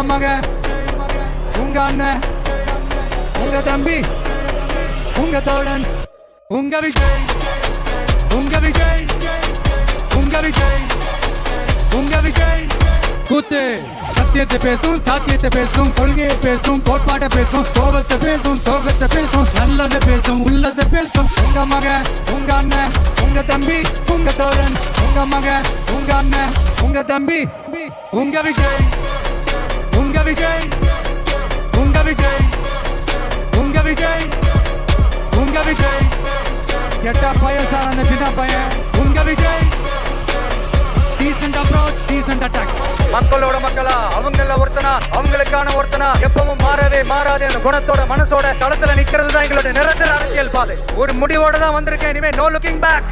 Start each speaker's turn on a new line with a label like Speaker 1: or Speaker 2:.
Speaker 1: மகன், உங்க அண்ணன், உங்க தம்பி, உங்க தோழன், உங்க விஜய், உங்க விஜய், உங்க விஜய், உங்க விஜய். கூத்து சத்தியத்தை பேசும், சாத்தியத்தை பேசும், கொள்கையை பேசும், கோட்பாட்டை பேசும், கோபத்தை பேசும், சோகத்தை பேசும், நல்லதை பேசும், உள்ளதை பேசும். உங்க மகன், உங்க அண்ணன், உங்க தம்பி, உங்க தோழன், உங்க மகன், உங்க அண்ணன், உங்க தம்பி, உங்க விஜய், உங்க விஜய், உங்க விஜய், உங்க விஜய், உங்க விஜய். கெட்ட பையன் சார் அந்த சின்ன பையன். உங்க Vijay. Decent approach, decent attack. மக்களோட மக்களா, அவங்கள ஒருத்தனா, அவங்களுக்கான ஒருத்தனா, எப்பவும் மாறவே மாறாது அந்த குணத்தோட மனசோட தளத்துல நிக்கிறது தான் எங்களோட நிரந்தர அரசியல் பாதை. ஒரு முடிவோட தான் வந்திருக்கேன். இனிமே நோ லுக்கிங் பேக்.